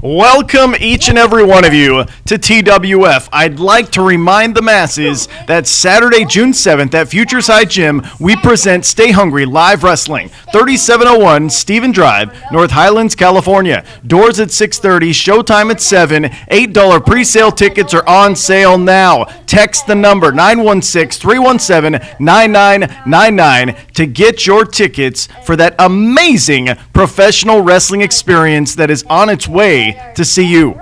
Welcome each and every one of you to TWF. I'd like to remind the masses that Saturday, June 7th at Futureside Gym, we present Stay Hungry Live Wrestling, 3701 Stephen Drive, North Highlands, California. Doors at 6:30, showtime at 7. $8 pre-sale tickets are on sale now. Text the number 916-317-9999 to get your tickets for that amazing professional wrestling experience that is on its way to see you.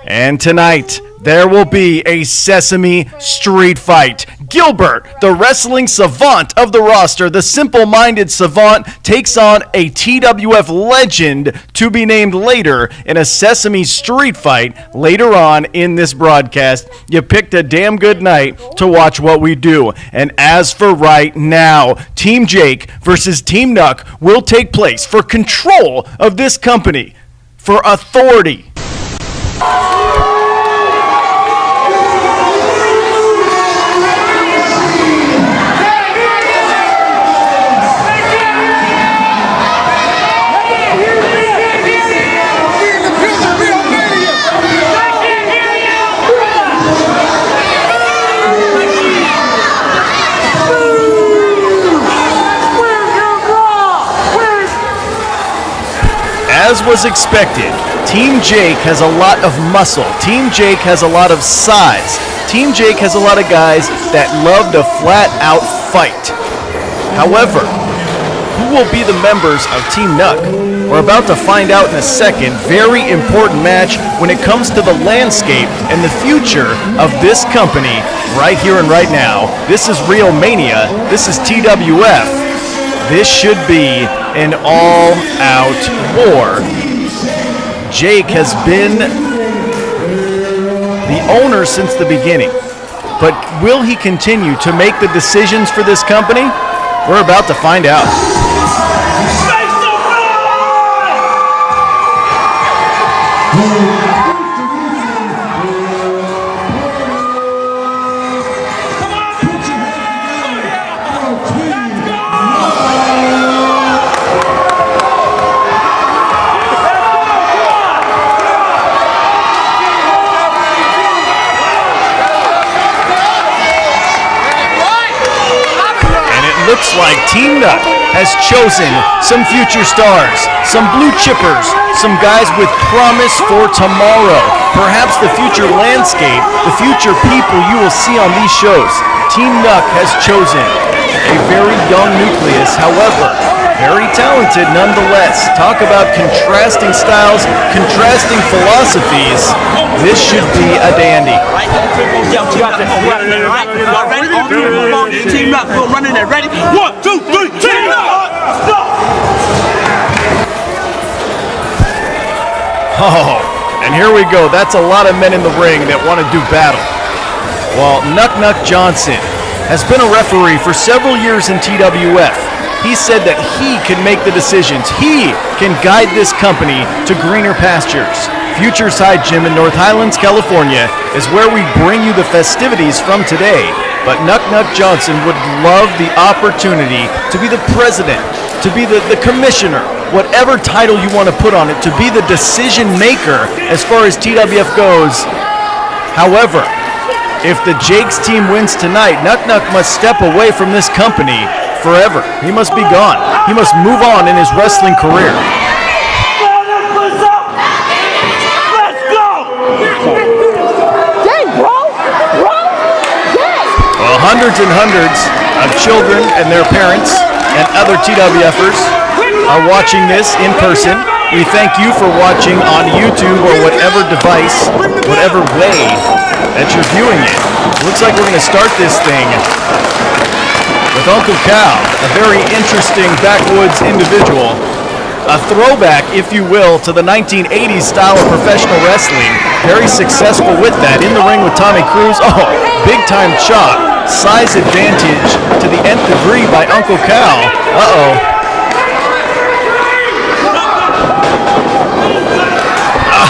And tonight, there will be a Sesame Street Fight. Gilbert, the wrestling savant of the roster, the simple-minded savant, takes on a TWF legend to be named later in a Sesame Street Fight later on in this broadcast. You picked a damn good night to watch what we do. And as for right now, Team Jake versus Team Nuk will take place for control of this company, for authority. As was expected, Team Jake has a lot of muscle. Team Jake has a lot of size. Team Jake has a lot of guys that love to flat out fight. However, who will be the members of Team Nuk? We're about to find out in a second. Very important match when it comes to the landscape and the future of this company right here and right now. This is Rio Mania. This is TWF. This should be an all-out war. Jake has been the owner since the beginning, but will he continue to make the decisions for this company? We're about to find out. Looks like Team Nuk has chosen some future stars, some blue chippers, some guys with promise for tomorrow. Perhaps the future landscape, the future people you will see on these shows. Team Nuk has chosen a very young nucleus, however, very talented nonetheless. Talk about contrasting styles, contrasting philosophies. This should be a dandy. Team Nuk, we're running it. Ready? 1, 2, 3, Team Nuk! Oh, and here we go. That's a lot of men in the ring that want to do battle. Well, Nuk Nuk Johnson has been a referee for several years in TWF. He said that he can make the decisions. He can guide this company to greener pastures. Futureside Gym in North Highlands, California is where we bring you the festivities from today. But Nuk Nuk Johnson would love the opportunity to be the president, to be the commissioner, whatever title you want to put on it, to be the decision maker as far as TWF goes. However, if the Jake's team wins tonight, Nuk Nuk must step away from this company forever. He must be gone. He must move on in his wrestling career. Well, hundreds and hundreds of children and their parents and other TWFers are watching this in person. We thank you for watching on YouTube or whatever device, whatever way that you're viewing it. Looks like we're going to start this thing with Uncle Cal, a very interesting backwoods individual. A throwback, if you will, to the 1980s style of professional wrestling. Very successful with that. In the ring with Tommy Cruz. Oh, big time chop. Size advantage to the nth degree by Uncle Cal. Uh-oh.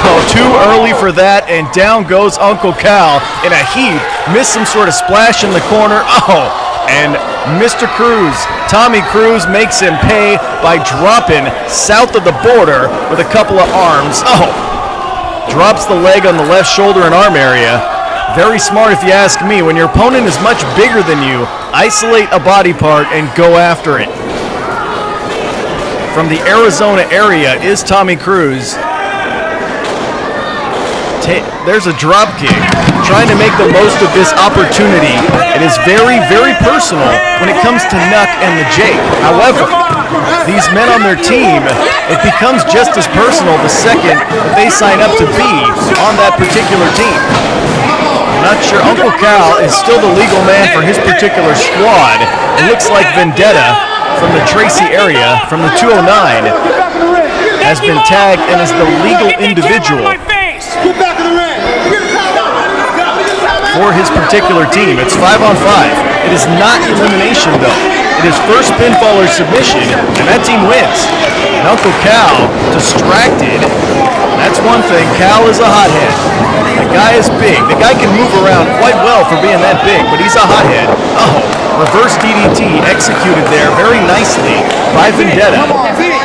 Oh, too early for that, and down goes Uncle Cal in a heap. Missed some sort of splash in the corner. Oh, and Mr. Cruz, Tommy Cruz, makes him pay by dropping south of the border with a couple of arms. Oh, drops the leg on the left shoulder and arm area. Very smart if you ask me. When your opponent is much bigger than you, isolate a body part and go after it. From the Arizona area is Tommy Cruz. There's a drop kick, trying to make the most of this opportunity. It is very, very personal when it comes to Nuk and the Jake. However, these men on their team, it becomes just as personal the second that they sign up to be on that particular team. I'm not sure. Uncle Cal is still the legal man for his particular squad. It looks like Vendetta from the Tracy area, from the 209, has been tagged and is the legal individual for his particular team. It's 5-on-5. It is not elimination though. It is first pinfall or submission, and that team wins. And Uncle Cal, distracted. That's one thing. Cal is a hothead. The guy is big. The guy can move around quite well for being that big, but he's a hothead. Oh, reverse DDT executed there very nicely by Vendetta.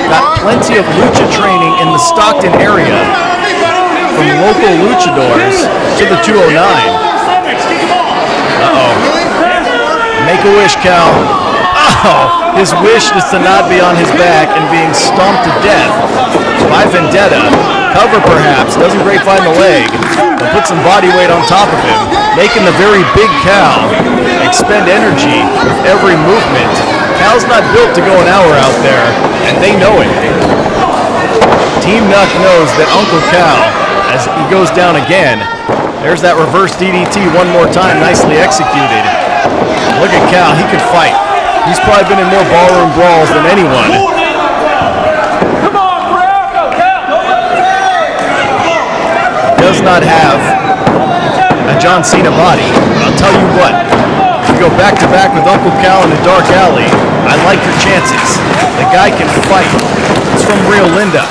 Got plenty of lucha training in the Stockton area, from local luchadors to the 209. Uh-oh. Make a wish, Cal. Oh, his wish is to not be on his back and being stomped to death by Vendetta. Cover perhaps, doesn't grapevine the leg, but put some body weight on top of him, making the very big Cal expend energy with every movement. Cal's not built to go an hour out there, and they know it. Team Nuk knows that Uncle Cal, as he goes down again, there's that reverse DDT one more time, nicely executed. Look at Cal, he could fight. He's probably been in more ballroom brawls than anyone. Does not have a John Cena body. I'll tell you what, if you go back to back with Uncle Cal in a dark alley, I like your chances. The guy can fight. It's from Rio Linda.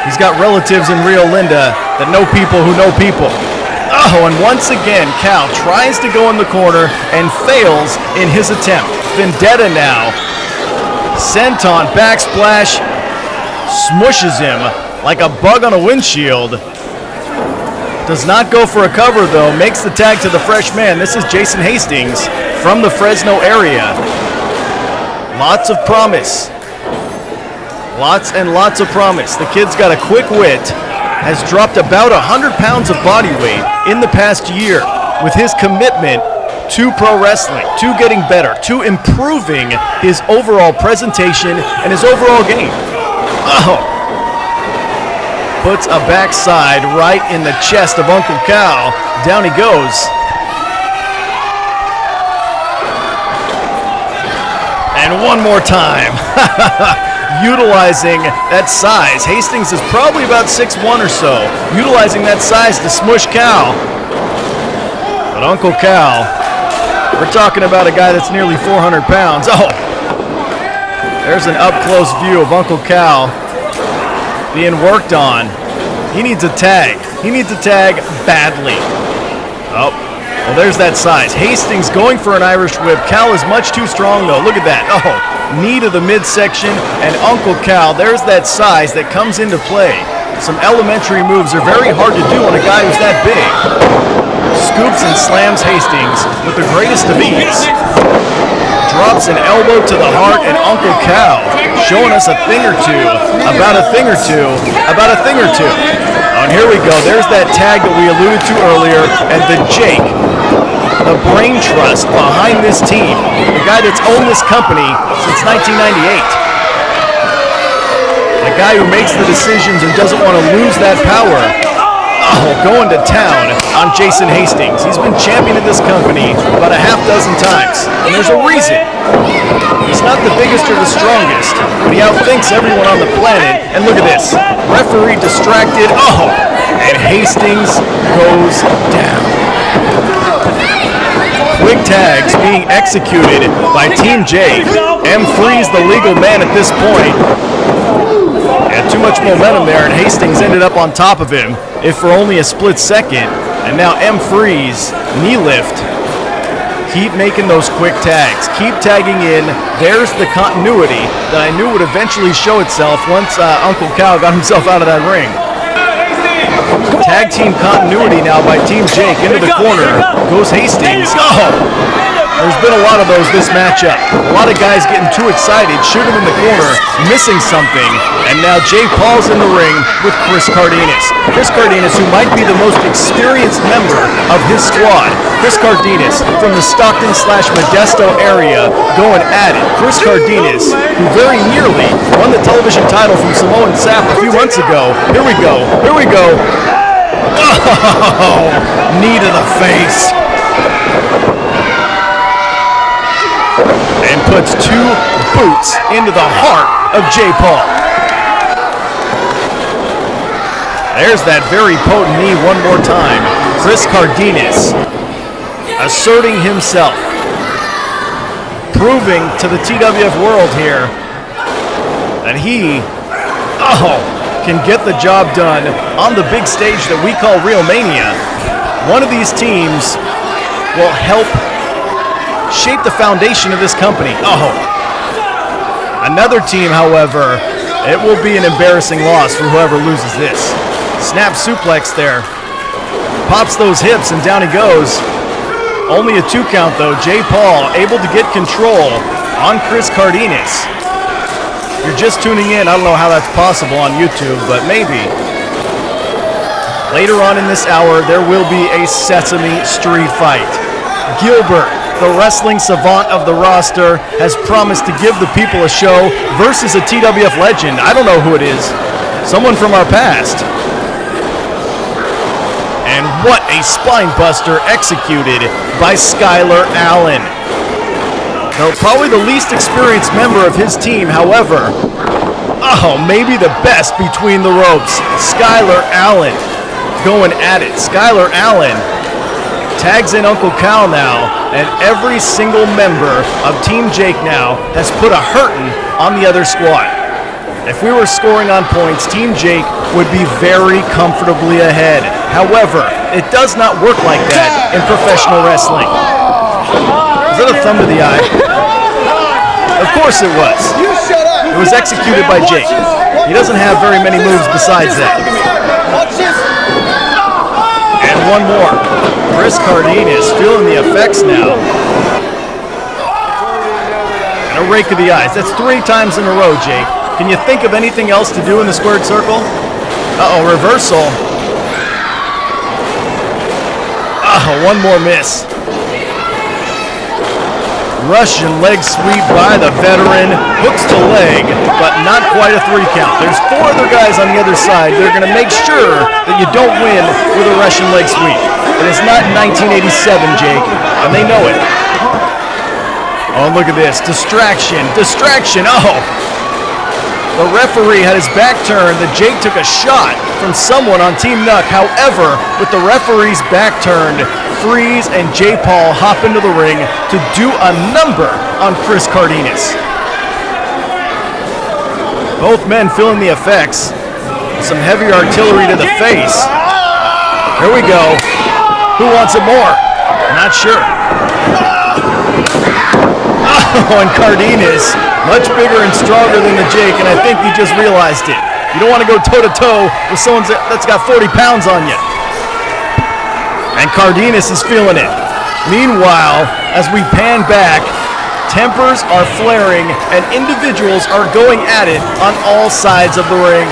He's got relatives in Rio Linda that know people who know people. Oh, and once again, Cal tries to go in the corner and fails in his attempt. Vendetta now, senton backsplash, smushes him like a bug on a windshield. Does not go for a cover though, makes the tag to the fresh man. This is Jason Hastings from the Fresno area. Lots of promise. Lots and lots of promise. The kid's got a quick wit, has dropped about 100 pounds of body weight in the past year with his commitment to pro wrestling, to getting better, to improving his overall presentation and his overall game. Oh! Puts a backside right in the chest of Uncle Cal. Down he goes. And one more time. Utilizing that size. Hastings is probably about 6'1" or so. Utilizing that size to smush Cal. But Uncle Cal, we're talking about a guy that's nearly 400 pounds. Oh! There's an up-close view of Uncle Cal being worked on. He needs a tag. He needs a tag badly. Oh, well, there's that size. Hastings going for an Irish whip. Cal is much too strong, though. Look at that. Oh, knee to the midsection, and Uncle Cal, there's that size that comes into play. Some elementary moves are very hard to do on a guy who's that big. Scoops and slams Hastings with the greatest of ease. Drops an elbow to the heart, and Uncle Cal showing us a thing or two about a thing or two about a thing or two. Oh, and here we go. There's that tag that we alluded to earlier, and the Jake, the brain trust behind this team, the guy that's owned this company since 1998. The guy who makes the decisions and doesn't want to lose that power. Oh, going to town on Jason Hastings. He's been champion of this company about a half dozen times, and there's a reason. He's not the biggest or the strongest, but he outthinks everyone on the planet. And look at this. Referee distracted. Oh, and Hastings goes down. Quick tags being executed by Team J. M. Freeze, the legal man at this point. Had too much momentum there, and Hastings ended up on top of him, if for only a split second. And now M. Freeze, knee lift. Keep making those quick tags. Keep tagging in. There's the continuity that I knew would eventually show itself once Uncle Cal got himself out of that ring. Tag team continuity now by Team Jake into the corner. Goes Hastings. Oh! There's been a lot of those this matchup. A lot of guys getting too excited, shooting in the corner, missing something, and now Jake Paul's in the ring with Chris Cardenas. Chris Cardenas, who might be the most experienced member of his squad. Chris Cardenas from the Stockton/Modesto area going at it. Chris Cardenas, who very nearly won the television title from Samoan Sap a few months ago. Here we go. Here we go. Oh, knee to the face. And puts 2 boots into the heart of Jay Paul. There's that very potent knee one more time. Chris Cardenas asserting himself, proving to the TWF world here that he can get the job done on the big stage that we call Rio Mania. One of these teams will help shape the foundation of this company. Another team, however, it will be an embarrassing loss for whoever loses this. Snap suplex there. Pops those hips and down he goes. Only a 2 count though. Jay Paul able to get control on Chris Cardenas. If you're just tuning in, I don't know how that's possible on YouTube, but maybe. Later on in this hour, there will be a Sesame Street Fight. Gilbert, the wrestling savant of the roster, has promised to give the people a show versus a TWF legend. I don't know who it is. Someone from our past. And what a spine buster executed by Skylar Allen. Though probably the least experienced member of his team, however, maybe the best between the ropes. Skylar Allen going at it. Skylar Allen tags in Uncle Cal now, and every single member of Team Jake now has put a hurtin' on the other squad. If we were scoring on points, Team Jake would be very comfortably ahead. However, it does not work like that in professional wrestling. Was that a thumb to the eye? Of course it was. It was executed by Jake. He doesn't have very many moves besides that. And one more. Chris Cardenas feeling the effects now. And a rake of the eyes. That's 3 times in a row, Jake. Can you think of anything else to do in the squared circle? Reversal. One more miss. Russian leg sweep by the veteran. Hooks the leg, but not quite a 3 count. There's 4 other guys on the other side. They're going to make sure that you don't win with a Russian leg sweep. It is not 1987, Jake, and they know it. Oh, look at this. Distraction. Distraction. The referee had his back turned that Jake took a shot from someone on Team Nuk. However, with the referee's back turned, Freeze and Jay Paul hop into the ring to do a number on Chris Cardenas. Both men feeling the effects. Some heavy artillery to the face. Here we go. Who wants it more? Not sure. And Cardenas, much bigger and stronger than the Jake, and I think he just realized it. You don't want to go toe-to-toe with someone that's got 40 pounds on you. And Cardenas is feeling it. Meanwhile, as we pan back, tempers are flaring and individuals are going at it on all sides of the ring.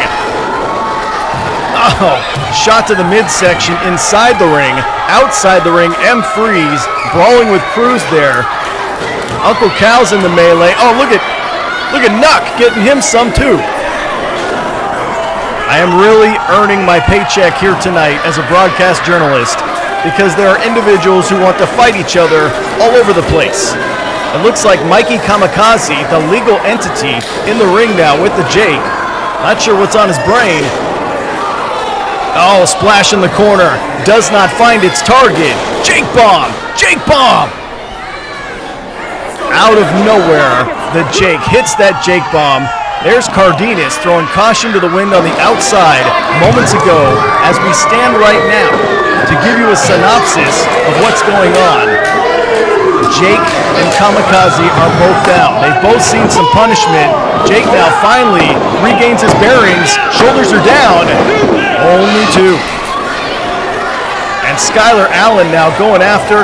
Shot to the midsection inside the ring. Outside the ring, M. Freeze brawling with Cruz there. Uncle Cal's in the melee. Look at Nuk getting him some too. I am really earning my paycheck here tonight as a broadcast journalist because there are individuals who want to fight each other all over the place. It looks like Mikey Kamikaze, the legal entity, in the ring now with the Jake. Not sure what's on his brain. Splash in the corner. Does not find its target. Jake bomb! Jake bomb! Out of nowhere, the Jake hits that Jake bomb. There's Cardenas throwing caution to the wind on the outside moments ago as we stand right now to give you a synopsis of what's going on. Jake and Kamikaze are both down. They've both seen some punishment. Jake now finally regains his bearings. Shoulders are down. Only 2. like Skylar Allen now going after.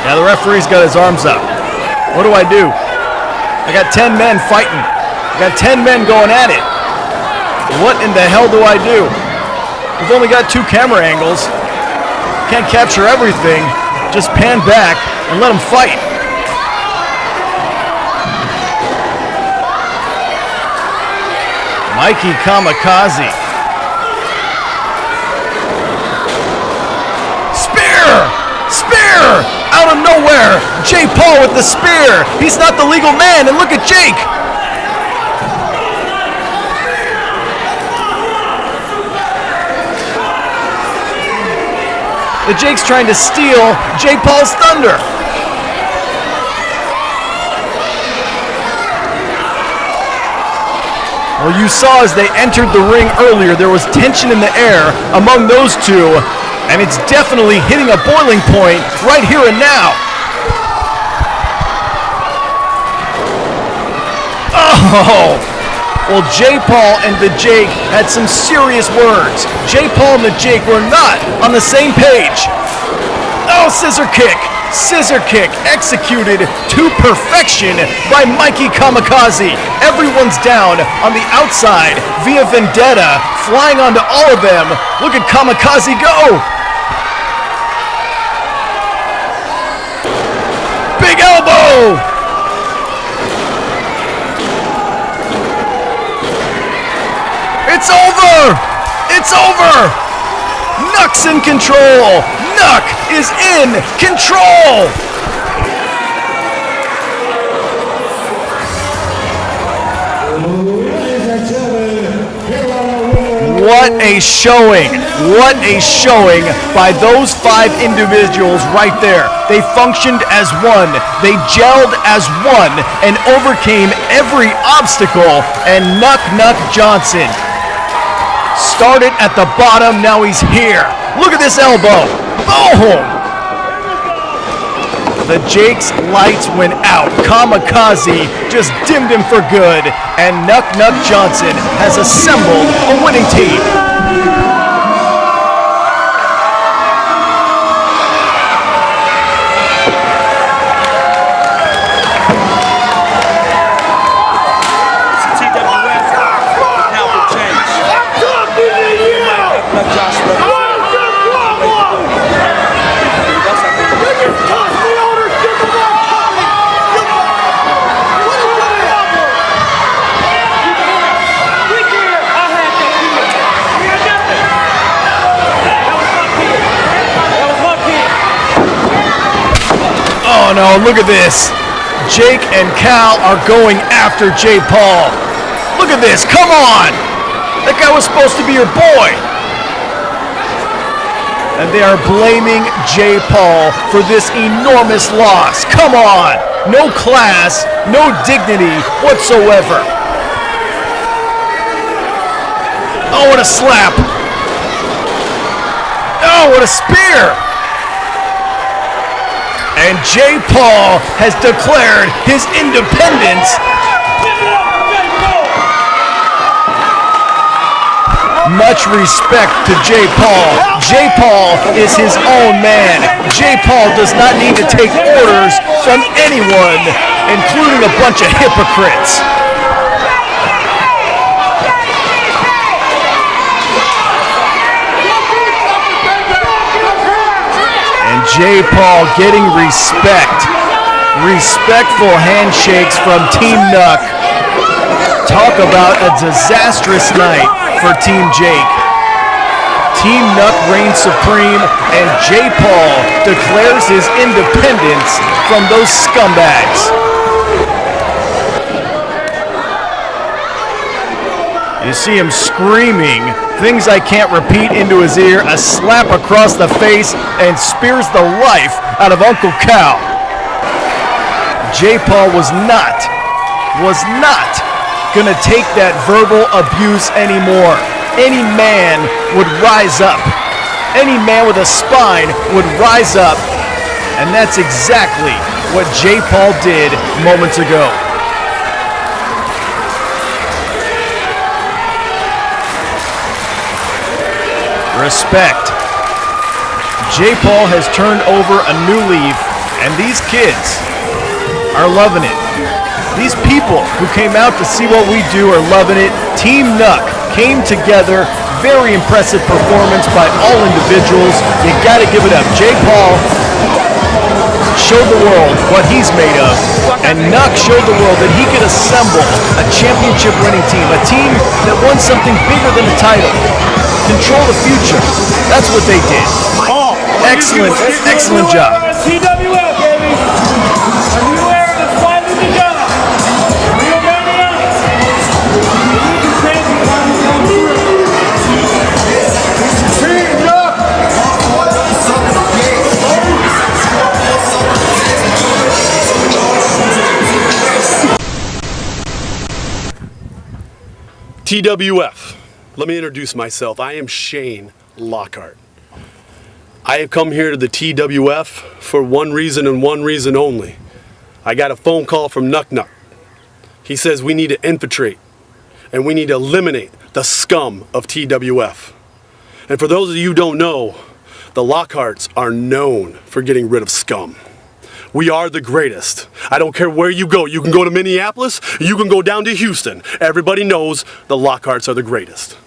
Yeah, the referee's got his arms up. What do I do? I got 10 men fighting. I got 10 men going at it. What in the hell do I do? We've only got 2 camera angles. Can't capture everything. Just pan back and let them fight. Mikey Kamikaze. Spear! Spear! Out of nowhere! Jay Paul with the spear! He's not the legal man, and look at Jake! The Jake's trying to steal Jay Paul's thunder. Well, you saw as they entered the ring earlier, there was tension in the air among those two, and it's definitely hitting a boiling point right here and now. Oh! Well, Jay Paul and the Jake had some serious words. Jay Paul and the Jake were not on the same page. Oh, scissor kick. Scissor kick executed to perfection by Mikey Kamikaze. Everyone's down on the outside via Vendetta, flying onto all of them. Look at Kamikaze go. Big elbow. It's over! It's over! Nuk's in control! Nuk is in control! What a showing! What a showing by those 5 individuals right there. They functioned as one. They gelled as one and overcame every obstacle. And Nuk Johnson started at the bottom, now he's here. Look at this elbow. Boom! The Jake's lights went out. Kamikaze just dimmed him for good. And Nuk Johnson has assembled a winning team. Oh no, look at this. Jake and Cal are going after Jay Paul. Look at this, come on! That guy was supposed to be your boy. And they are blaming Jay Paul for this enormous loss. Come on! No class, no dignity whatsoever. Oh, what a slap! Oh, what a spear! And Jay Paul has declared his independence. Much respect to Jay Paul. Jay Paul is his own man. Jay Paul does not need to take orders from anyone, including a bunch of hypocrites. Jay Paul getting respect. Respectful handshakes from Team Nuk. Talk about a disastrous night for Team Jake. Team Nuk reigns supreme, and Jay Paul declares his independence from those scumbags. You see him screaming things I can't repeat into his ear, a slap across the face, and spears the life out of Uncle Cal. Jay Paul was not gonna take that verbal abuse anymore. Any man would rise up. Any man with a spine would rise up. And that's exactly what Jay Paul did moments ago. Respect. J. Paul has turned over a new leaf, and these kids are loving it. These people who came out to see what we do are loving it. Team Nuk came together. Very impressive performance by all individuals. You gotta give it up. J. Paul showed the world what he's made of, and Nuk showed the world that he could assemble a championship winning team, a team that won something bigger than a title. Control the future. That's what they did. Excellent, excellent job. TWF, baby. Are you aware of the fight of the job? Rio Mania. Team Nuk. TWF. Let me introduce myself. I am Shane Lockhart. I have come here to the TWF for one reason and one reason only. I got a phone call from Nuk Nuk. He says we need to infiltrate and we need to eliminate the scum of TWF. And for those of you who don't know, the Lockharts are known for getting rid of scum. We are the greatest. I don't care where you go. You can go to Minneapolis, you can go down to Houston. Everybody knows the Lockharts are the greatest.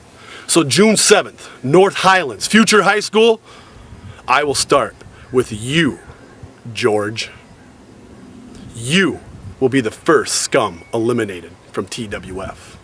So June 7th, North Highlands, Future High School, I will start with you, George. You will be the first scum eliminated from TWF.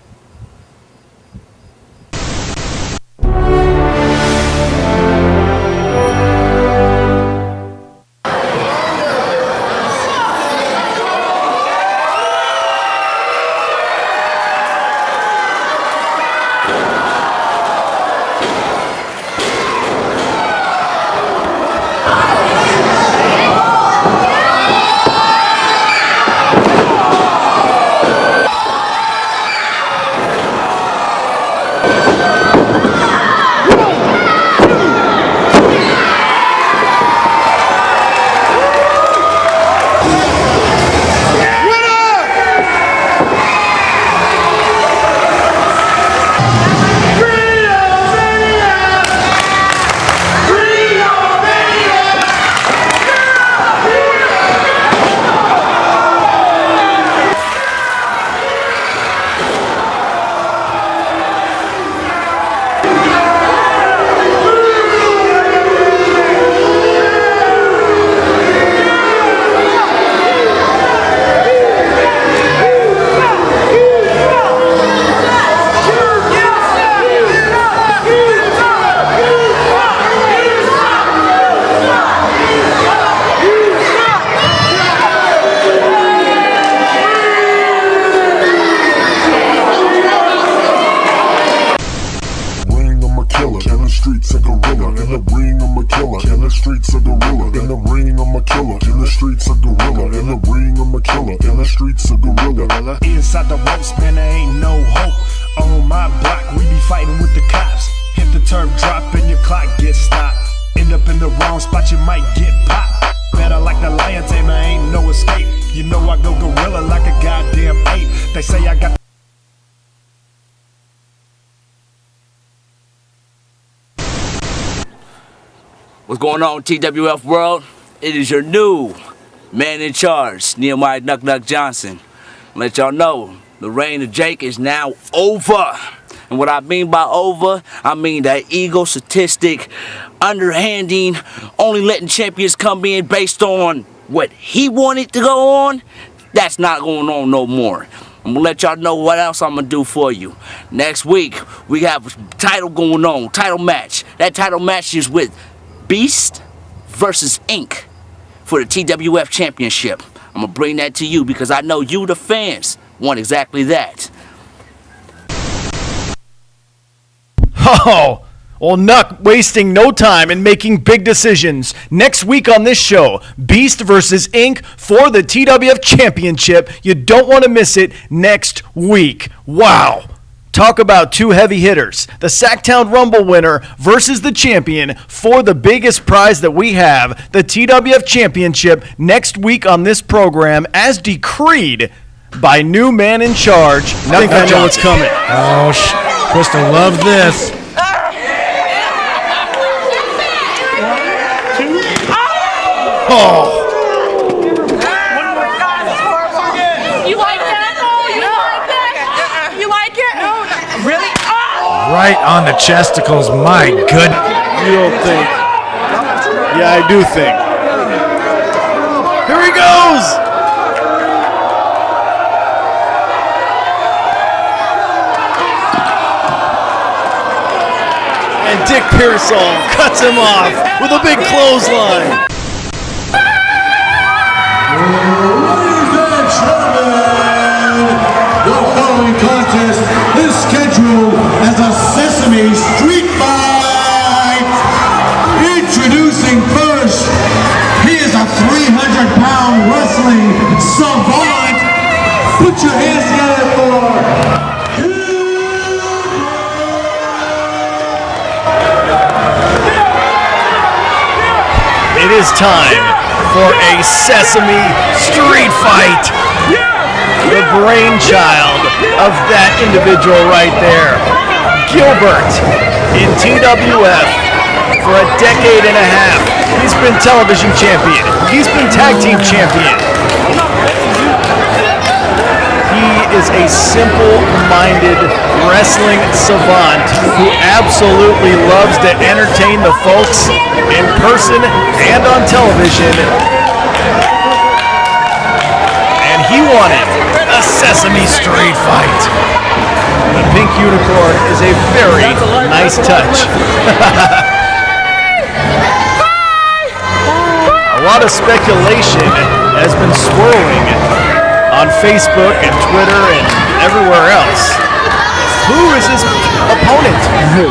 streets a gorilla. In the ring I'm a killer. In the streets a gorilla. In the ring I'm a killer. In the streets a gorilla. In the ring I'm a killer. In the streets a gorilla. Inside the ropes, man, there ain't no hope. On my block, we be fighting with the cops. Hit the turf drop and your clock gets stopped. End up in the wrong spot, you might get popped. Better like the lion tamer, ain't no escape. You know I go gorilla like a goddamn ape. They say I got What's going on, TWF world? It is your new man in charge, Nehmiah Nuk Nuk Johnson. Let y'all know, the reign of Jake is now over. And what I mean by over, I mean that egotistic, underhanding, only letting champions come in based on what he wanted to go on. That's not going on no more. I'm gonna let y'all know what else I'm gonna do for you. Next week, we have a title going on, title match. That title match is with Beast versus Inc. for the TWF Championship. I'm gonna bring that to you because I know you, the fans, want exactly that. Oh, well, Nuk wasting no time in making big decisions. Next week on this show, Beast versus Inc. for the TWF Championship. You don't want to miss it next week. Wow. Talk about two heavy hitters. The Sacktown Rumble winner versus the champion for the biggest prize that we have, the TWF Championship, next week on this program as decreed by new man in charge. I think I know what's coming. Oh, Crystal, love this. Oh, You like that? You like that? You like it? No, really? Oh! Right on the chesticles, my good. you don't think? Yeah, I do think. Here he goes! And Dick Pearsall cuts him off with a big clothesline. The following contest is scheduled as a Sesame Street Fight. Introducing first, he is a 300-pound wrestling savant. Put your hands together for It is time for a Sesame Street Fight. The brainchild of that individual right there. Gilbert in TWF for a decade and a half. He's been television champion. He's been tag team champion. He is a simple-minded wrestling savant who absolutely loves to entertain the folks in person and on television. And he wanted a Sesame Street Fight. The pink unicorn is a very nice touch. A lot of speculation has been swirling on Facebook and Twitter and everywhere else. Who is his opponent? Who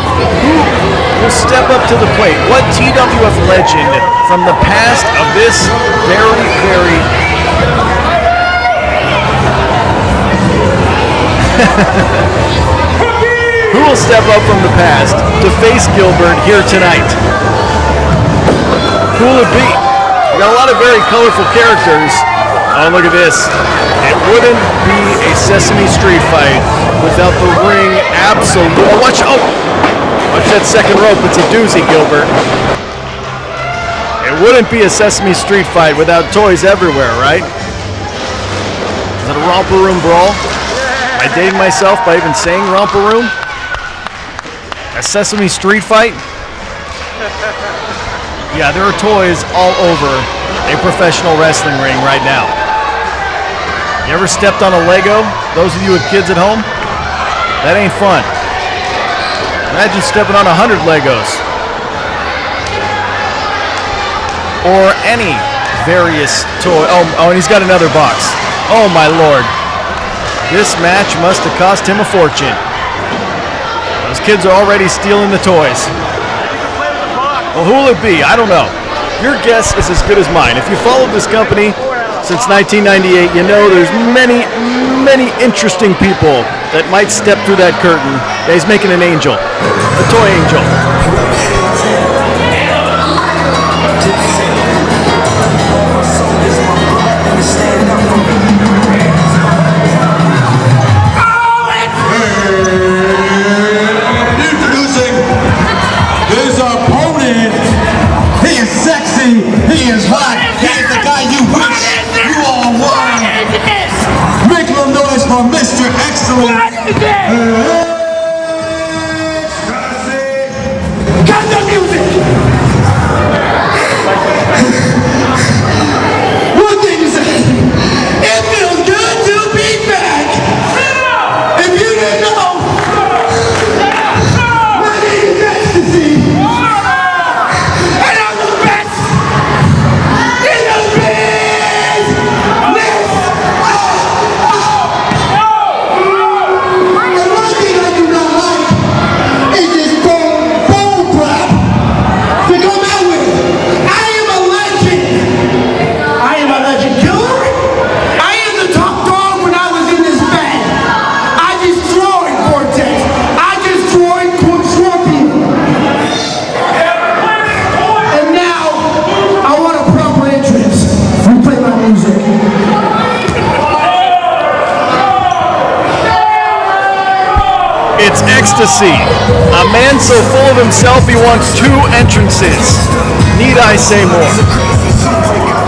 will step up to the plate? What TWF legend from the past of this very, very who will step up from the past to face Gilbert here tonight? Who will it be? We got a lot of very colorful characters. Oh, look at this. It wouldn't be a Sesame Street Fight without the ring absolutely. Oh, watch that second rope. It's a doozy, Gilbert. It wouldn't be a Sesame Street Fight without toys everywhere, right? Is it a romper room brawl? Am I dating myself by even saying romper room? A Sesame Street Fight? Yeah, there are toys all over a professional wrestling ring right now. You ever stepped on a Lego? Those of you with kids at home? That ain't fun. Imagine stepping on 100 Legos. Or any various toy. Oh, and he's got another box. Oh my lord. This match must have cost him a fortune. Those kids are already stealing the toys. Well, who will it be? I don't know. Your guess is as good as mine. If you followed this company since 1998, you know there's many, many interesting people that might step through that curtain. Yeah, he's making an angel, a toy angel. introducing his opponent. He is sexy. He is hot. He is the guy you wish you all were. Make a noise for Mr. Excellent. Cut the music. What did you say? It feels good to be back. If you didn't know, my name is Ecstasy. And I'm the best in the business. And one thing I do not like is this bone crap to come out with. I am a legend. I am a legend killer. I am the top dog when I was in this bed. I destroyed Vortex. I destroyed Scorpion. And now I want a proper entrance. Play my music. It's Ecstasy, a man so full of himself he wants two entrances. Need I say more?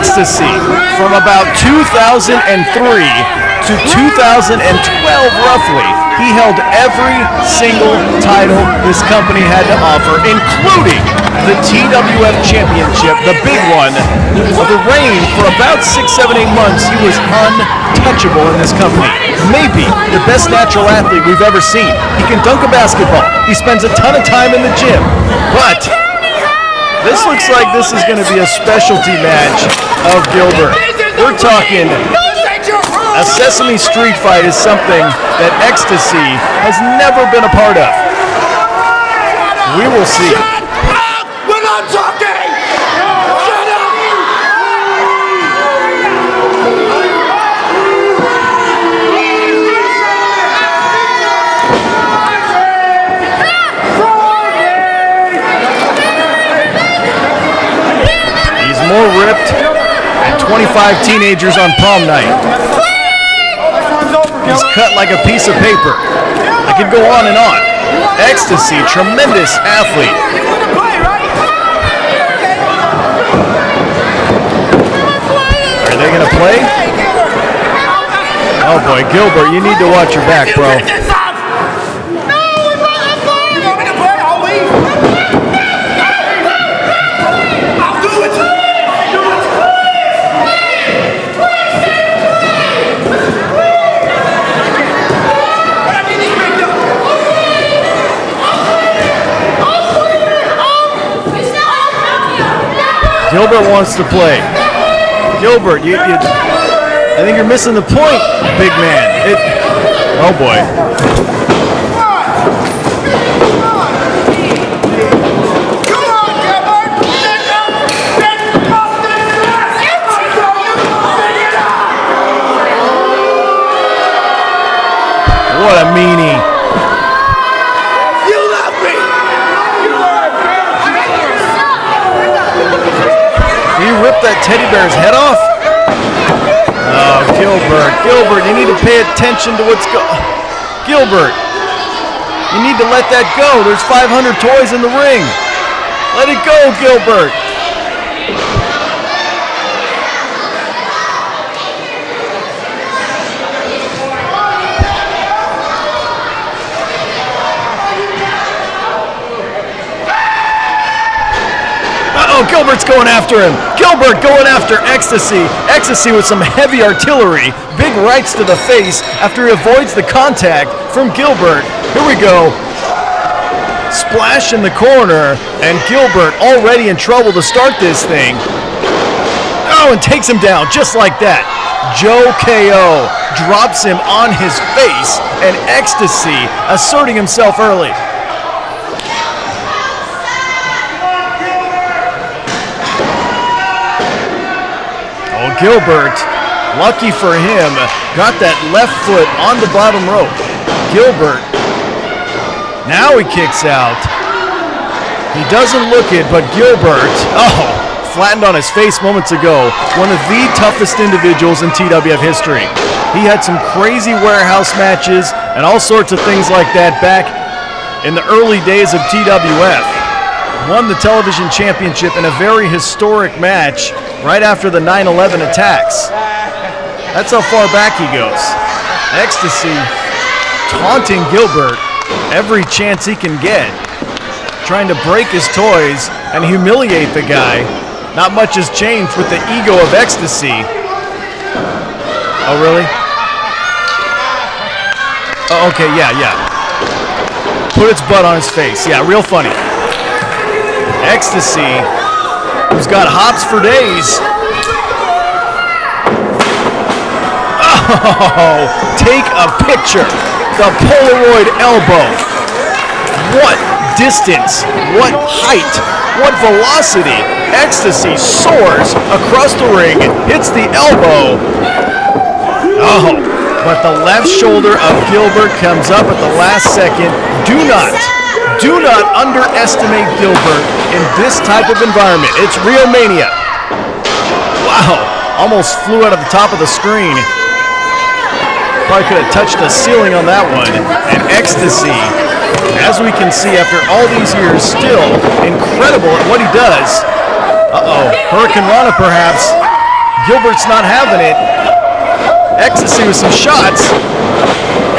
Ecstasy from about 2003 to 2012 roughly. He held every single title this company had to offer, including the TWF Championship, the big one. For the reign for about 6, 7, 8 months, he was untouchable in this company. Maybe the best natural athlete we've ever seen. He can dunk a basketball. He spends a ton of time in the gym. But this looks like this is going to be a specialty match of Gilbert. We're talking a Sesame Street Fight is something that Ecstasy has never been a part of. We will see. Shut up when I'm talking! Shut up! He's more ripped than 25 teenagers on prom night. He's cut like a piece of paper. I could go on and on. Ecstasy, tremendous athlete. Are they going to play? Oh boy, Gilbert, you need to watch your back, bro. Gilbert wants to play. Gilbert, I think you're missing the point, big man. Oh boy. What a meanie. Rip that teddy bear's head off? Oh, Gilbert, you need to pay attention to what's going. Gilbert, you need to let that go. There's 500 toys in the ring. Let it go, Gilbert. Gilbert's going after him. Gilbert going after Ecstasy. Ecstasy with some heavy artillery. Big rights to the face after he avoids the contact from Gilbert. Here we go. Splash in the corner, and Gilbert already in trouble to start this thing. Oh, and takes him down just like that. Joe KO drops him on his face, and Ecstasy asserting himself early. Gilbert, lucky for him, got that left foot on the bottom rope. Gilbert, now he kicks out. He doesn't look it, but Gilbert, flattened on his face moments ago. One of the toughest individuals in TWF history. He had some crazy warehouse matches and all sorts of things like that back in the early days of TWF. Won the television championship in a very historic match right after the 9/11 attacks. That's how far back he goes. Ecstasy taunting Gilbert every chance he can get, trying to break his toys and humiliate the guy. Not much has changed with the ego of Ecstasy. Oh, really? Oh, okay, yeah. Put its butt on his face. Yeah, real funny. Ecstasy, who's got hops for days. Oh, take a picture. The Polaroid elbow. What distance, what height, what velocity. Ecstasy soars across the ring, hits the elbow. Oh, But the left shoulder of Gilbert comes up at the last second. Do not underestimate Gilbert in this type of environment. It's Rio Mania. Wow, almost flew out of the top of the screen. Probably could have touched the ceiling on that one. And Ecstasy, as we can see after all these years, still incredible at what he does. Hurricane Rana perhaps. Gilbert's not having it. Ecstasy with some shots.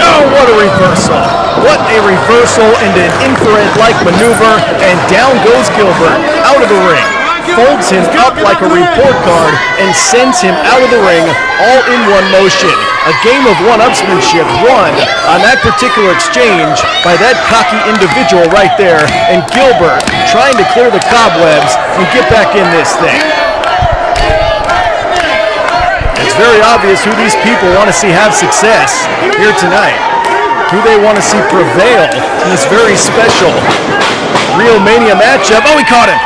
Oh, what a reversal. What a reversal into an infrared-like maneuver, and down goes Gilbert, out of the ring. Folds him up like a report card and sends him out of the ring all in one motion. A game of one-upsmanship won on that particular exchange by that cocky individual right there, and Gilbert trying to clear the cobwebs and get back in this thing. It's very obvious who these people want to see have success here tonight. Who they want to see prevail in this very special Rio Mania matchup. Oh, he caught him.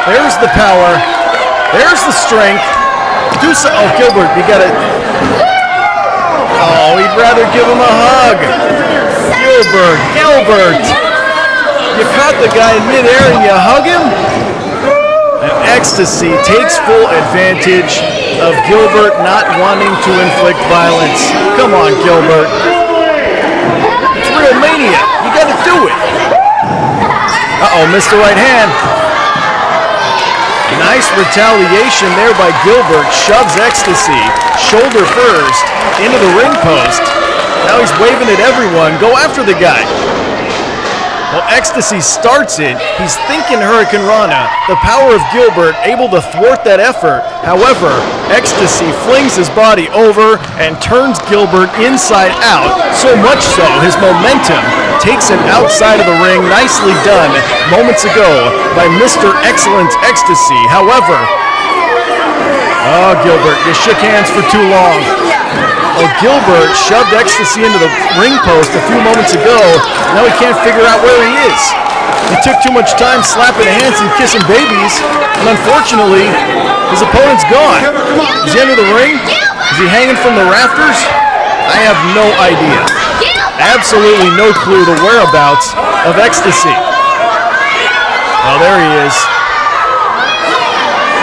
There's the power. There's the strength. Oh, Gilbert, you got to... Oh, he'd rather give him a hug. Gilbert. You caught the guy in midair and you hug him? And Ecstasy takes full advantage of Gilbert not wanting to inflict violence. Come on, Gilbert. It's Rio Mania. You got to do it. Missed the right hand. Nice retaliation there by Gilbert. Shoves Ecstasy, shoulder first, into the ring post. Now he's waving at everyone. Go after the guy. Well, Ecstasy starts it. He's thinking Hurricane Rana. The power of Gilbert able to thwart that effort. However, Ecstasy flings his body over and turns Gilbert inside out. So much so, his momentum takes him outside of the ring. Nicely done moments ago by Mr. Excellent Ecstasy. However, Gilbert, you shook hands for too long. Gilbert shoved Ecstasy into the ring post a few moments ago. Now he can't figure out where he is. He took too much time slapping hands and kissing babies, and unfortunately, his opponent's gone. Is he under the ring? Is he hanging from the rafters? I have no idea. Absolutely no clue the whereabouts of Ecstasy. Oh, there he is.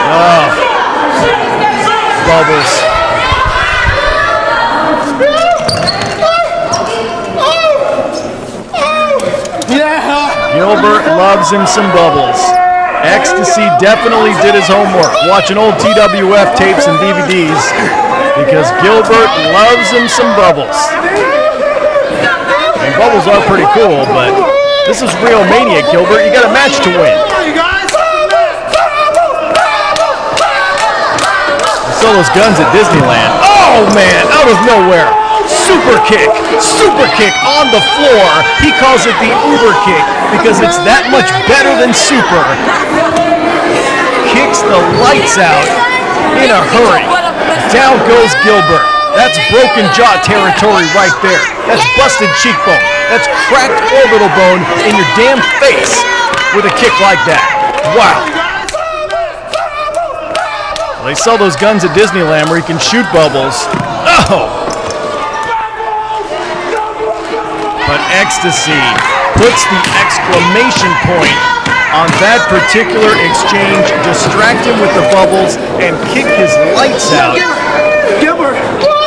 Oh, Bubbles. Gilbert loves him some Bubbles. Ecstasy definitely did his homework, watching old TWF tapes and DVDs, because Gilbert loves him some Bubbles. And Bubbles are pretty cool, but this is Rio Mania, Gilbert. You got a match to win. I saw those guns at Disneyland. Oh man, out of nowhere. Super kick on the floor. He calls it the Uber kick because it's that much better than super. Kicks the lights out in a hurry. Down goes Gilbert. That's broken jaw territory right there. That's busted cheekbone. That's cracked orbital bone in your damn face with a kick like that. Wow. Well, they sell those guns at Disneyland where you can shoot Bubbles. Oh! But Ecstasy puts the exclamation point on that particular exchange, distract him with the Bubbles, and kick his lights out. Gilbert,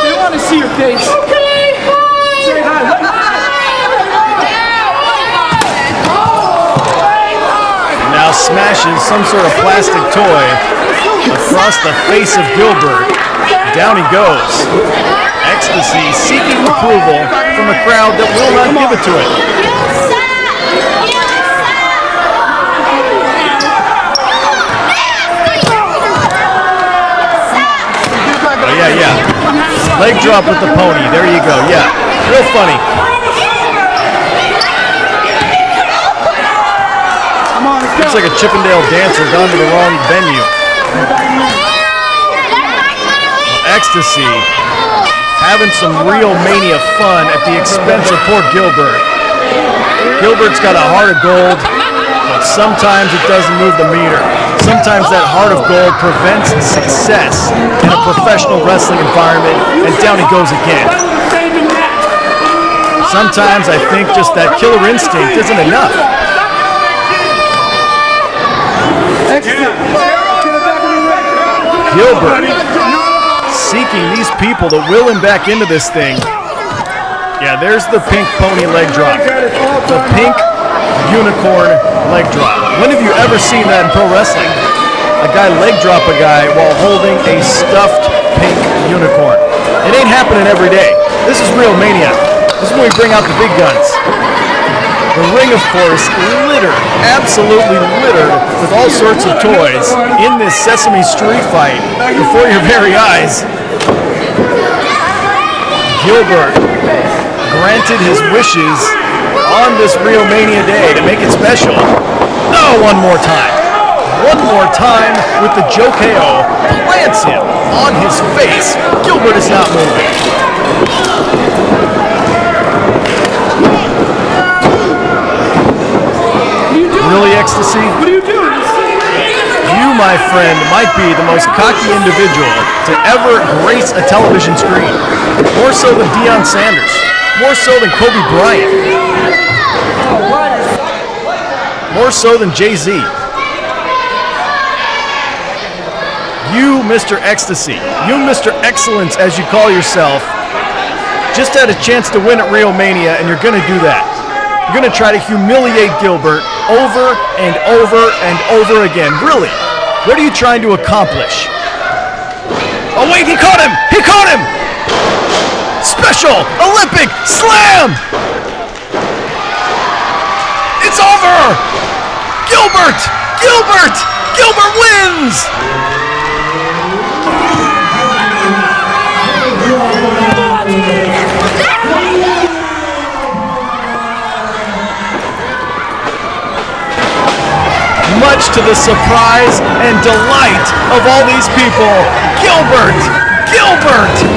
they want to see your face. Okay, hi. Say hi. Now smashes some sort of plastic toy across the face of Gilbert. Down he goes. Ecstasy seeking approval from a crowd that will not give it to it. Oh, yeah. Leg drop with the pony. There you go. Yeah. Real funny. Looks like a Chippendale dancer gone to the wrong venue. Ecstasy having some Rio Mania fun at the expense of poor Gilbert. Gilbert's got a heart of gold, but sometimes it doesn't move the meter. Sometimes that heart of gold prevents success in a professional wrestling environment, and down he goes again. Sometimes I think just that killer instinct isn't enough. Gilbert seeking these people to will him back into this thing. Yeah, there's the pink pony leg drop. The pink unicorn leg drop. When have you ever seen that in pro wrestling? A guy leg drop a guy while holding a stuffed pink unicorn. It ain't happening every day. This is Rio Mania. This is when we bring out the big guns. The ring, of course, littered, absolutely littered with all sorts of toys in this Sesame Street Fight before your very eyes. Gilbert granted his wishes on this Rio Mania day to make it special. Oh, one more time. One more time with the Joe KO. Plants him on his face. Gilbert is not moving. Really, Ecstasy? What are you doing? You, my friend, might be the most cocky individual to ever grace a television screen. More so than Deion Sanders. More so than Kobe Bryant. More so than Jay-Z. You, Mr. Ecstasy, you, Mr. Excellence, as you call yourself, just had a chance to win at Rio Mania, and you're going to do that. You're going to try to humiliate Gilbert over and over and over again. Really, what are you trying to accomplish? Oh, wait, he caught him! He caught him! Special Olympic Slam! It's over! Gilbert! Gilbert! Gilbert wins! Much to the surprise and delight of all these people, Gilbert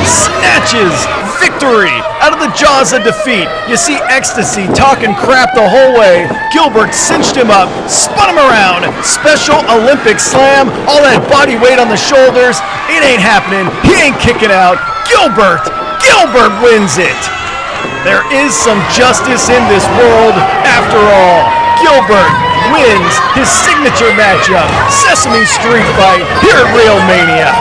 snatches victory out of the jaws of defeat. You see Ecstasy talking crap the whole way. Gilbert cinched him up, spun him around. Special Olympic Slam, all that body weight on the shoulders. It ain't happening. He ain't kicking out. Gilbert wins it. There is some justice in this world after all. Gilbert wins his signature matchup, Sesame Street Fight, here at Rio Mania.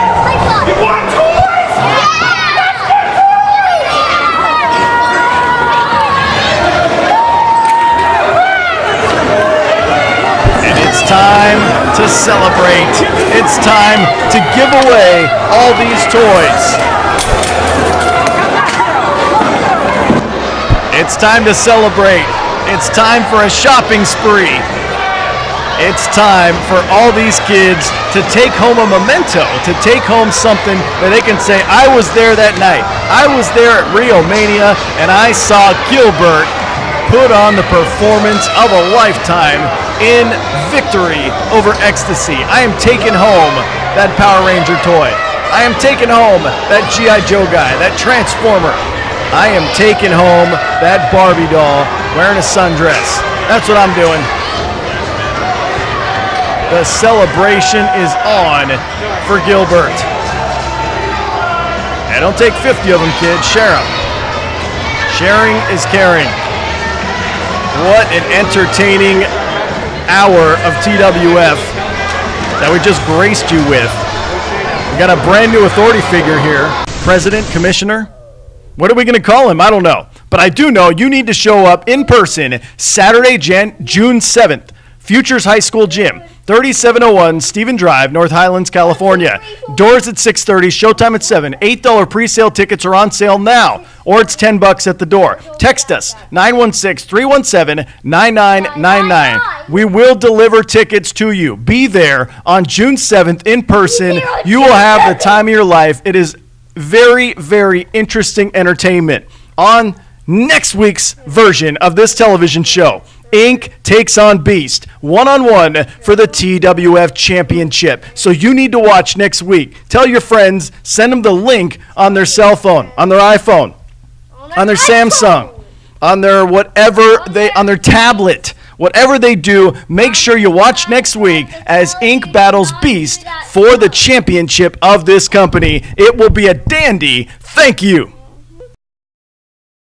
And it's time to celebrate. It's time to give away all these toys. It's time to celebrate. It's time for a shopping spree. It's time for all these kids to take home a memento, to take home something that they can say, I was there that night. I was there at Rio Mania, and I saw Gilbert put on the performance of a lifetime in victory over Ecstasy. I am taking home that Power Ranger toy. I am taking home that G.I. Joe guy, that Transformer. I am taking home that Barbie doll wearing a sundress. That's what I'm doing. The celebration is on for Gilbert. And don't take 50 of them, kids. Share them. Sharing is caring. What an entertaining hour of TWF that we just graced you with. We got a brand new authority figure here. President, commissioner. What are we going to call him? I don't know. But I do know you need to show up in person Saturday, June 7th. Futures High School Gym. 3701 Stephen Drive, North Highlands, California. Doors at 6:30, showtime at 7. $8 pre-sale tickets are on sale now, or it's $10 at the door. Text us, 916-317-9999. We will deliver tickets to you. Be there on June 7th in person. You will have the time of your life. It is very, very interesting entertainment on next week's version of this television show. Inc. takes on Beast, one-on-one for the TWF Championship. So you need to watch next week. Tell your friends, send them the link on their cell phone, on their iPhone, on their Samsung, on their whatever on their tablet, Whatever they do, make sure you watch next week as Inc. battles Beast for the championship of this company. It will be a dandy. Thank you.